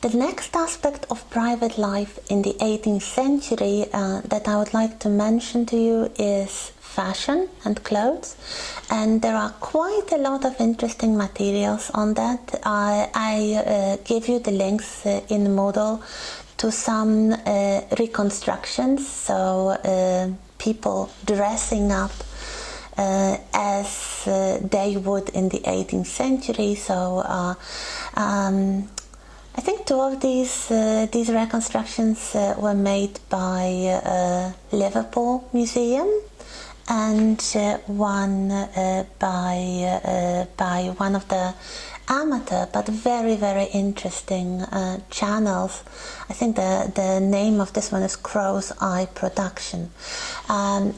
The next aspect of private life in the 18th century that I would like to mention to you is fashion and clothes, and there are quite a lot of interesting materials on that. I give you the links in Moodle to some reconstructions, so people dressing up as they would in the 18th century. So I think two of these reconstructions were made by Liverpool Museum, and one by one of the amateur but very, very interesting channels. I think the name of this one is Crow's Eye Production.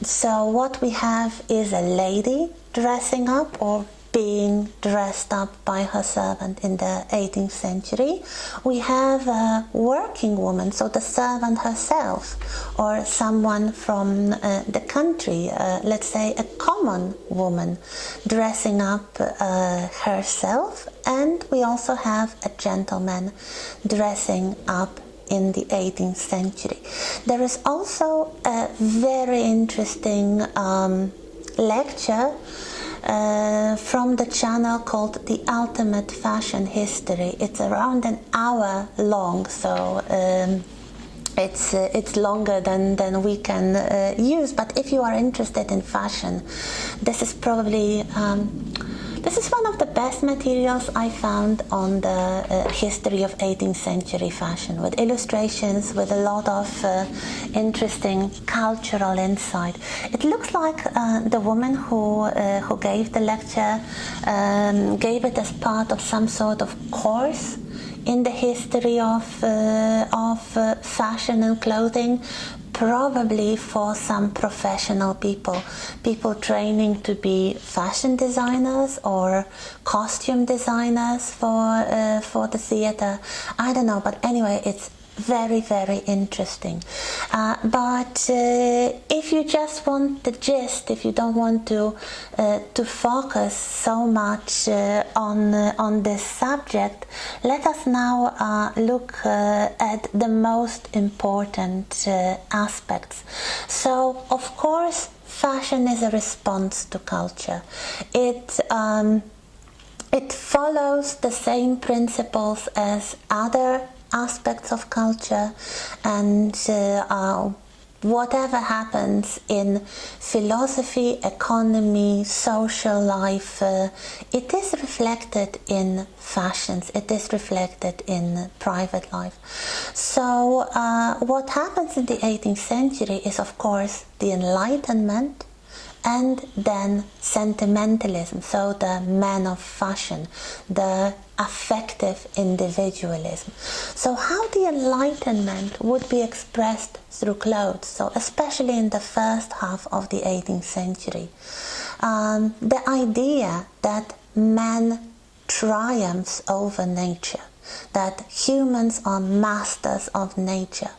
So what we have is a lady dressing up or being dressed up by her servant in the 18th century. We have a working woman, so the servant herself, or someone from the country, let's say a common woman, dressing up herself. And we also have a gentleman dressing up in the 18th century. There is also a very interesting lecture from the channel called The Ultimate Fashion History. It's around an hour long, so it's longer than we can use. But if you are interested in fashion, this is probably this is one of the best materials I found on the history of 18th century fashion, with illustrations, with a lot of interesting cultural insight. It looks like the woman who gave the lecture gave it as part of some sort of course in the history of fashion and clothing, probably for some professional people training to be fashion designers or costume designers for the theater. I don't know, but anyway, it's very, very interesting. But if you just want the gist, if you don't want to focus so much on this subject, let us now look at the most important aspects. So, of course, fashion is a response to culture. It follows the same principles as other aspects of culture, and whatever happens in philosophy, economy, social life, it is reflected in fashions, it is reflected in private life. So what happens in the 18th century is, of course, the Enlightenment, and then sentimentalism, so the man of fashion, the affective individualism. So how the Enlightenment would be expressed through clothes, so especially in the first half of the 18th century, the idea that man triumphs over nature, that humans are masters of nature,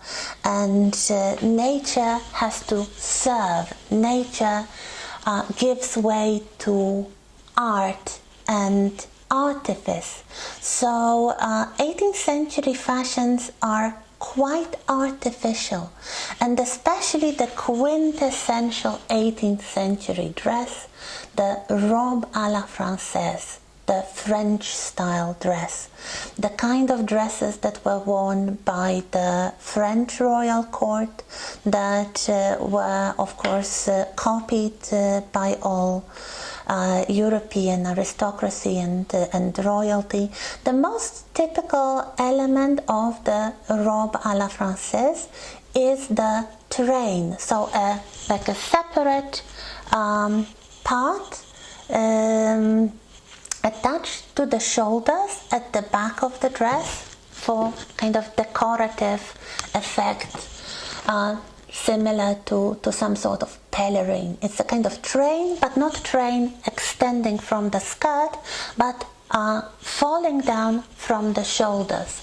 and nature has to serve. Nature gives way to art and artifice. So 18th century fashions are quite artificial, and especially the quintessential 18th century dress, the robe à la française, the French style dress, the kind of dresses that were worn by the French royal court, that were of course copied by all European aristocracy and royalty. The most typical element of the robe à la française is the train, so like a separate part attached to the shoulders at the back of the dress for kind of decorative effect, similar to some sort of pelerine. It's a kind of train, but not train extending from the skirt, but falling down from the shoulders.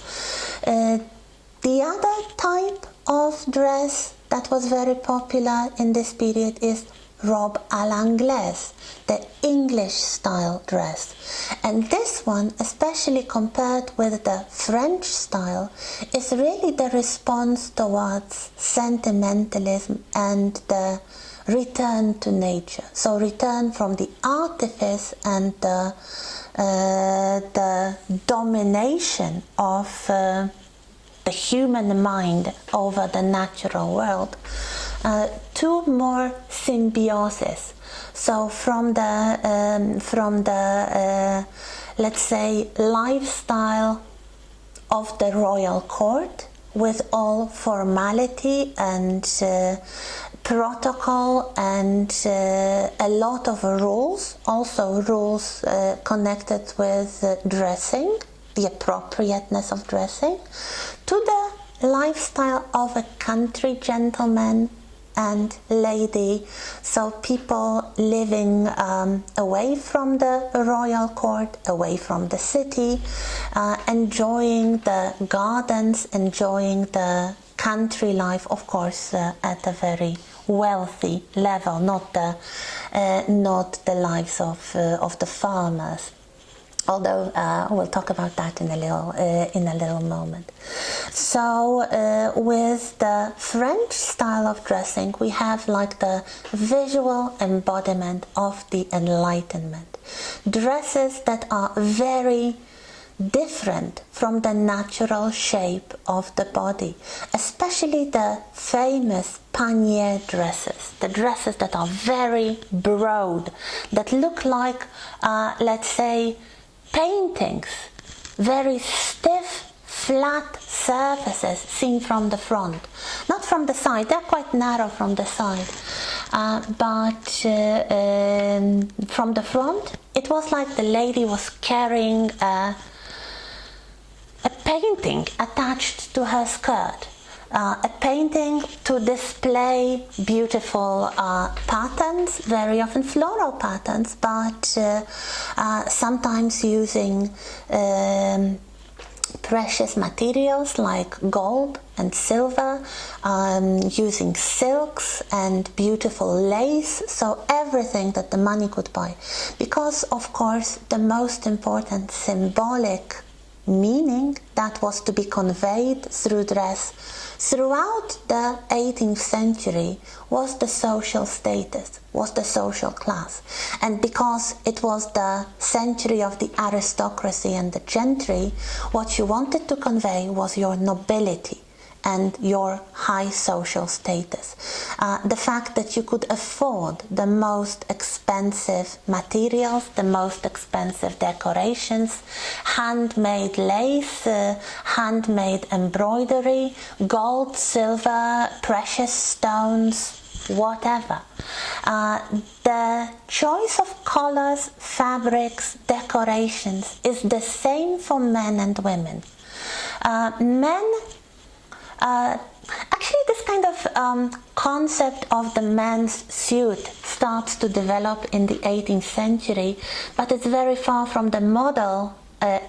The other type of dress that was very popular in this period is robe à l'anglaise, the English style dress. And this one, especially compared with the French style, is really the response towards sentimentalism and the return to nature. So return from the artifice and the domination of the human mind over the natural world, to more symbiosis. So from the let's say lifestyle of the royal court, with all formality and protocol and a lot of rules, also rules connected with dressing, the appropriateness of dressing, to the lifestyle of a country gentleman and lady, so people living away from the royal court, away from the city, enjoying the gardens, enjoying the country life, of course, at a very wealthy level, not the lives of the farmers. Although we'll talk about that in a little moment. So with the French style of dressing, we have like the visual embodiment of the Enlightenment. Dresses that are very different from the natural shape of the body, especially the famous panier dresses, the dresses that are very broad, that look like, let's say, paintings, very stiff, flat surfaces seen from the front, not from the side. They're quite narrow from the side, but from the front, it was like the lady was carrying a painting attached to her skirt. A painting to display beautiful patterns, very often floral patterns, but sometimes using precious materials like gold and silver, using silks and beautiful lace, so everything that the money could buy. Because, of course, the most important symbolic meaning that was to be conveyed through dress throughout the 18th century was the social status, was the social class. And because it was the century of the aristocracy and the gentry, what you wanted to convey was your nobility and your high social status. The fact that you could afford the most expensive materials, the most expensive decorations, handmade lace, handmade embroidery, gold, silver, precious stones, whatever. The choice of colors, fabrics, decorations is the same for men and women. Actually, this kind of concept of the men's suit starts to develop in the 18th century, but it's very far from the model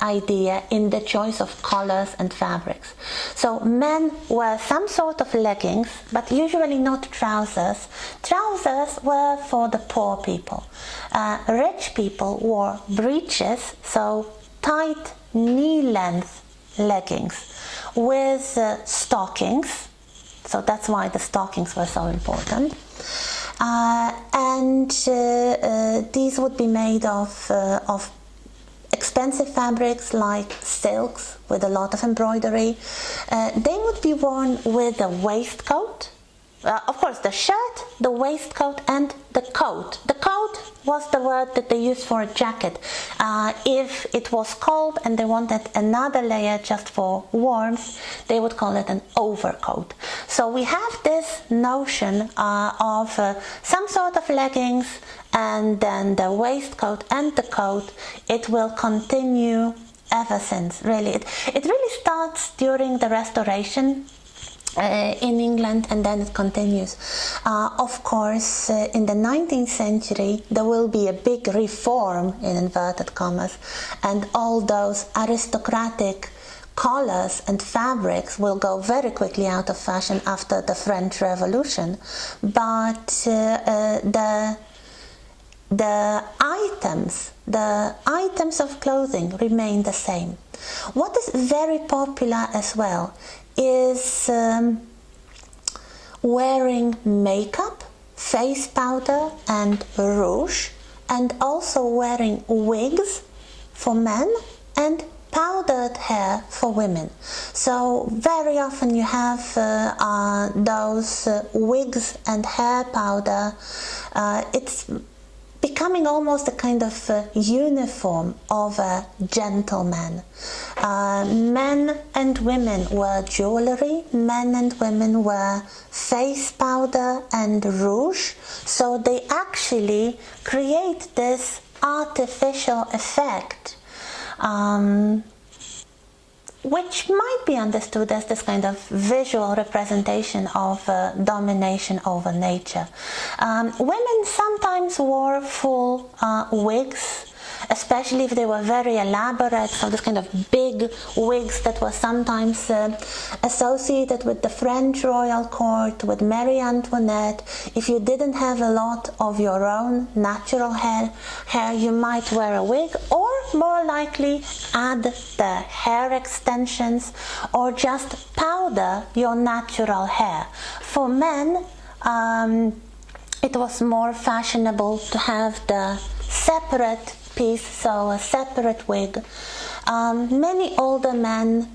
idea in the choice of colors and fabrics. So men wear some sort of leggings, but usually not trousers. Trousers were for the poor people. Rich people wore breeches, so tight knee-length leggings with stockings, so that's why the stockings were so important, and these would be made of expensive fabrics like silks with a lot of embroidery. They would be worn with a waistcoat, of course the shirt, the waistcoat and the coat. The coat was the word that they used for a jacket. If it was cold and they wanted another layer just for warmth, they would call it an overcoat. So we have this notion of some sort of leggings and then the waistcoat and the coat. It will continue ever since, really. It really starts during the Restoration in England, and then it continues. Of course, in the 19th century, there will be a big reform, in inverted commas, and all those aristocratic colors and fabrics will go very quickly out of fashion after the French Revolution, but the items of clothing remain the same. What is very popular as well is wearing makeup, face powder and rouge, and also wearing wigs for men and powdered hair for women. So very often you have those wigs and hair powder. It's becoming almost a kind of uniform of a gentleman. Men and women wear jewelry, men and women wear face powder and rouge, so they actually create this artificial effect, which might be understood as this kind of visual representation of domination over nature. Women sometimes wore full wigs, especially if they were very elaborate, so this kind of big wigs that were sometimes associated with the French royal court, with Marie Antoinette. If you didn't have a lot of your own natural hair, you might wear a wig, or more likely add the hair extensions or just powder your natural hair. For men, it was more fashionable to have the separate piece, so a separate wig. Many older men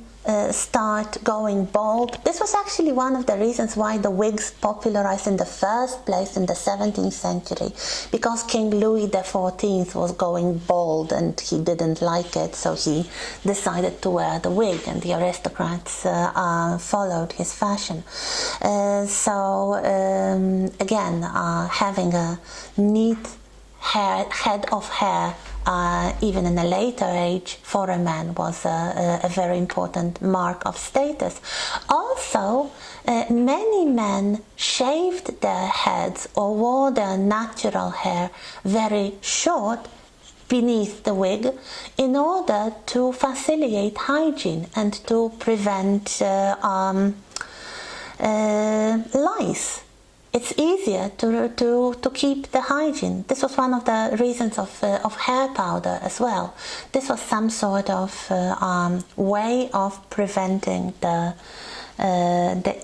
start going bald. This was actually one of the reasons why the wigs popularized in the first place in the 17th century, because King Louis XIV was going bald and he didn't like it, so he decided to wear the wig, and the aristocrats followed his fashion. Again, having a neat head of hair, even in a later age, for a man was a very important mark of status. Also, many men shaved their heads or wore their natural hair very short beneath the wig in order to facilitate hygiene and to prevent lice. It's easier to keep the hygiene. This was one of the reasons of hair powder as well. This was some sort of way of preventing the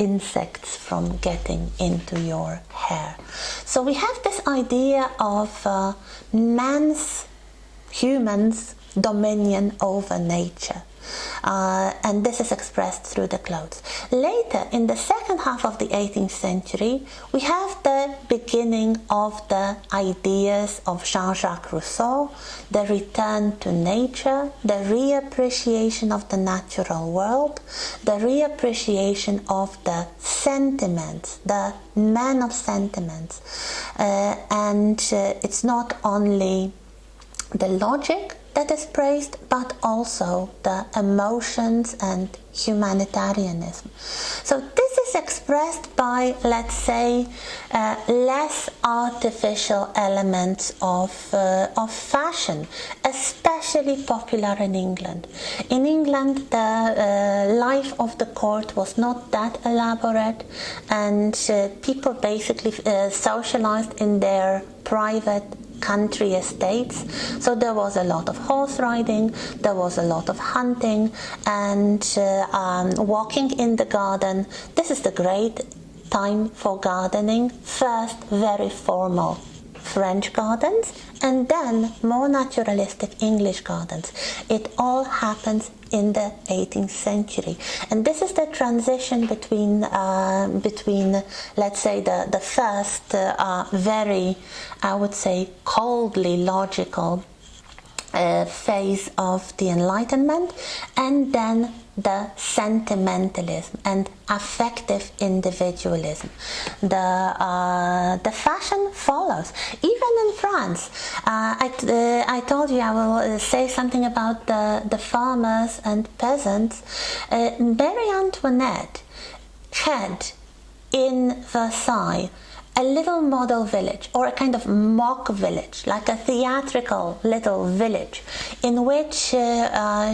insects from getting into your hair. So we have this idea of humans' dominion over nature. And this is expressed through the clothes. Later, in the second half of the 18th century, we have the beginning of the ideas of Jean-Jacques Rousseau, the return to nature, the reappreciation of the natural world, the reappreciation of the sentiments, the man of sentiments. And it's not only the logic that is praised, but also the emotions and humanitarianism. So this is expressed by, let's say, less artificial elements of fashion, especially popular in England. In England, the life of the court was not that elaborate, and people basically socialized in their private country estates. So there was a lot of horse riding, there was a lot of hunting, and walking in the garden. This is the great time for gardening. First, very formal French gardens, and then more naturalistic English gardens. It all happens in the 18th century, and this is the transition between let's say the first very, I would say, coldly logical phase of the Enlightenment, and then the sentimentalism and affective individualism. The fashion follows. Even in France, I told you I will say something about the farmers and peasants. Marie Antoinette had in Versailles a little model village or a kind of mock village, like a theatrical little village, in which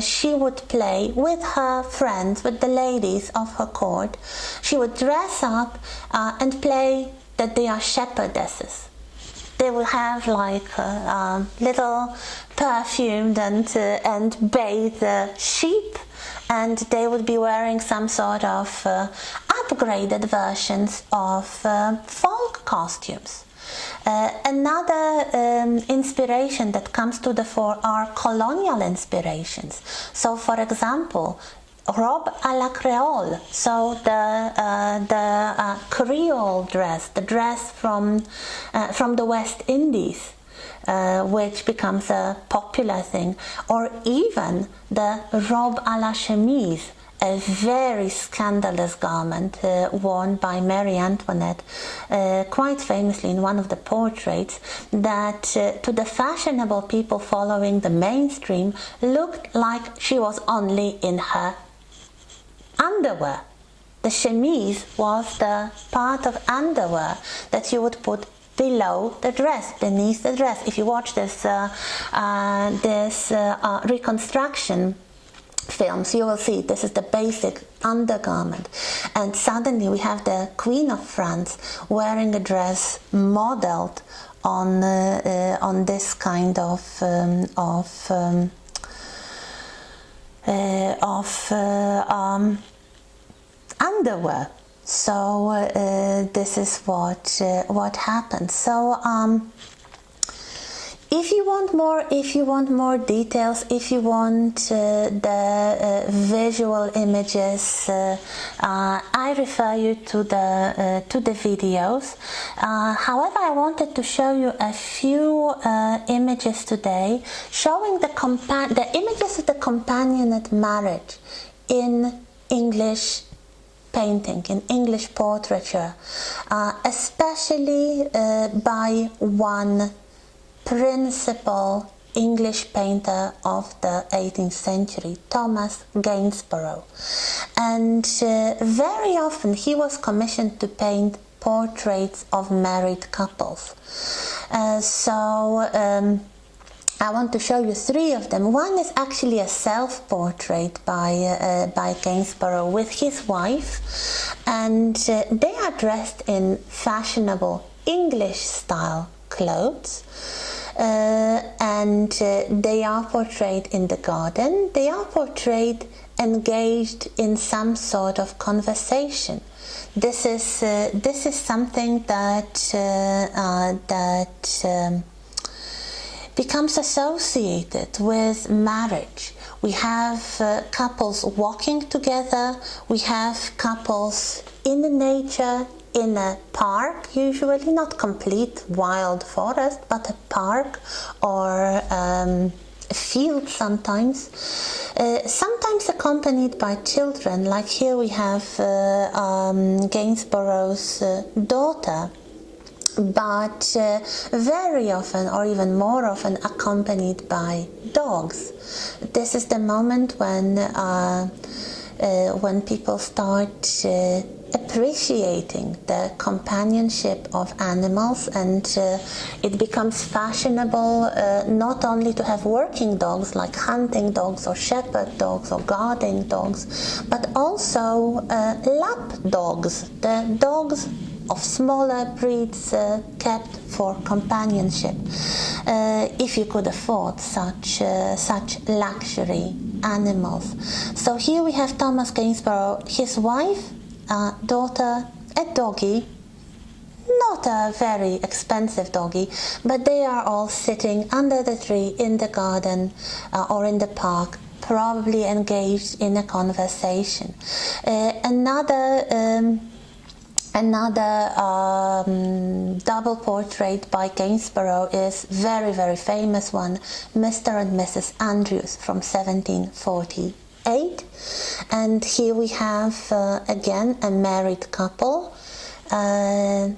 she would play with her friends, with the ladies of her court. She would dress up and play that they are shepherdesses. They will have like little perfumed and bathed sheep, and they would be wearing some sort of upgraded versions of folk costumes. Another inspiration that comes to the fore are colonial inspirations. So, for example, robe à la Creole, so the Creole dress, the dress from the West Indies, which becomes a popular thing, or even the robe à la chemise, a very scandalous garment worn by Marie Antoinette, quite famously in one of the portraits, that to the fashionable people following the mainstream looked like she was only in her underwear. The chemise was the part of underwear that you would put below the dress, beneath the dress. If you watch this reconstruction films, you will see this is the basic undergarment, and suddenly we have the Queen of France wearing a dress modeled on this kind of underwear. So this is what happens. So if you want more details, if you want the visual images, I refer you to the videos. However, I wanted to show you a few images today, showing the images of the companionate marriage in English painting, in English portraiture, especially by one principal English painter of the 18th century, Thomas Gainsborough. And very often he was commissioned to paint portraits of married couples. I want to show you three of them. One is actually a self-portrait by Gainsborough with his wife, and they are dressed in fashionable English-style clothes, and they are portrayed in the garden. They are portrayed engaged in some sort of conversation. This is something that becomes associated with marriage. We have couples walking together, we have couples in the nature, in a park, usually not complete wild forest, but a park or a field sometimes, sometimes accompanied by children, like here we have Gainsborough's daughter, but very often, or even more often, accompanied by dogs. This is the moment when people start appreciating the companionship of animals, and it becomes fashionable not only to have working dogs like hunting dogs or shepherd dogs or guarding dogs, but also lap dogs, the dogs of smaller breeds kept for companionship, if you could afford such luxury animals. So here we have Thomas Gainsborough, his wife, daughter, a doggy, not a very expensive doggy, but they are all sitting under the tree in the garden or in the park, probably engaged in a conversation. Another double portrait by Gainsborough is very, very famous one, Mr. and Mrs. Andrews from 1748. And here we have again a married couple in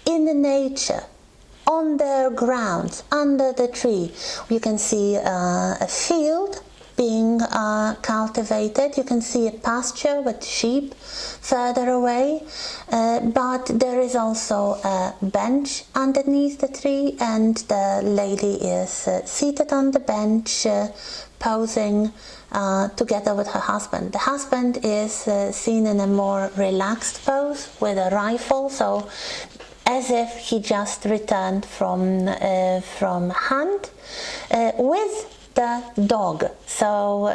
the nature, on their grounds, under the tree. You can see a field being cultivated. You can see a pasture with sheep further away, but there is also a bench underneath the tree, and the lady is seated on the bench, posing together with her husband. The husband is seen in a more relaxed pose with a rifle, so as if he just returned from hunt, with the dog. So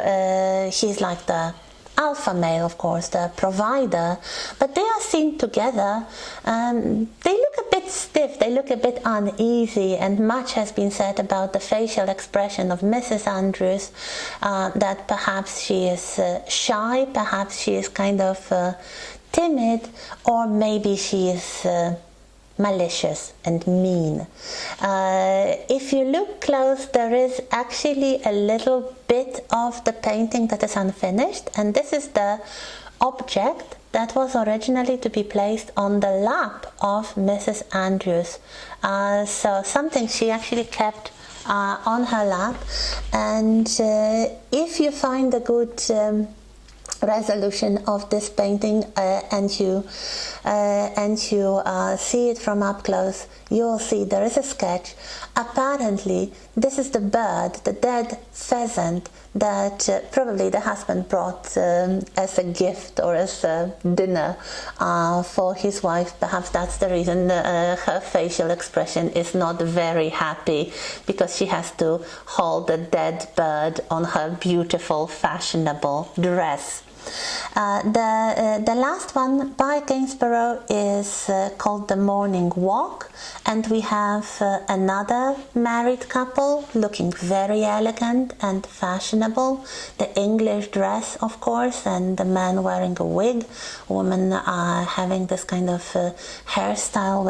he's like the alpha male, of course, the provider, but they are seen together. They look a bit stiff, they look a bit uneasy, and much has been said about the facial expression of Mrs. Andrews, that perhaps she is shy, perhaps she is kind of timid, or maybe she is malicious and mean. If you look close, there is actually a little bit of the painting that is unfinished, and this is the object that was originally to be placed on the lap of Mrs. Andrews. So something she actually kept on her lap, and if you find a good resolution of this painting and you see it from up close, you'll see there is a sketch. Apparently this is the bird, the dead pheasant, that probably the husband brought as a gift or as a dinner for his wife. Perhaps that's the reason her facial expression is not very happy, because she has to hold the dead bird on her beautiful fashionable dress. The last one by Gainsborough is called The Morning Walk, and we have another married couple looking very elegant and fashionable. The English dress, of course, and the man wearing a wig, woman having this kind of hairstyle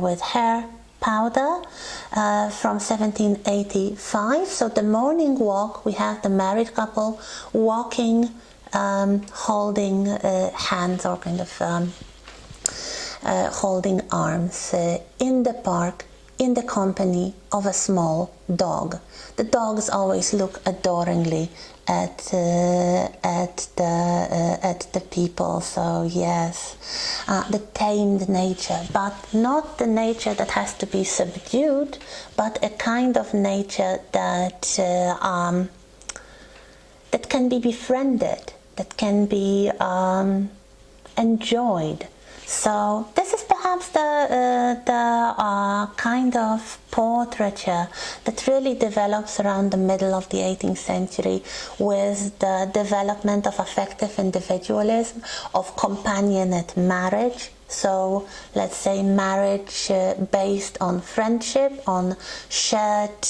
with hair powder from 1785. So The Morning Walk, we have the married couple walking, holding hands, or kind of holding arms in the park, in the company of a small dog. The dogs always look adoringly at the people. So yes, the tamed nature, but not the nature that has to be subdued, but a kind of nature that that can be befriended, that can be enjoyed. So this is perhaps the kind of portraiture that really develops around the middle of the 18th century, with the development of affective individualism, of companionate marriage. So let's say marriage based on friendship, on shared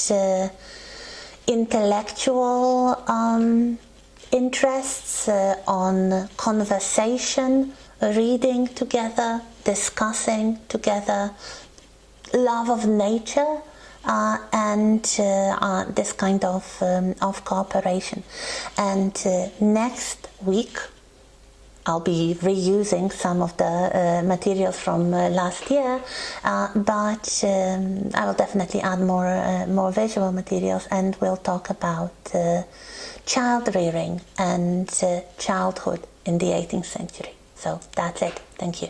intellectual interests, on conversation, reading together, discussing together, love of nature, and this kind of cooperation. And next week I'll be reusing some of the materials from last year, but I will definitely add more visual materials, and we'll talk about child rearing and childhood in the 18th century. So that's it. Thank you.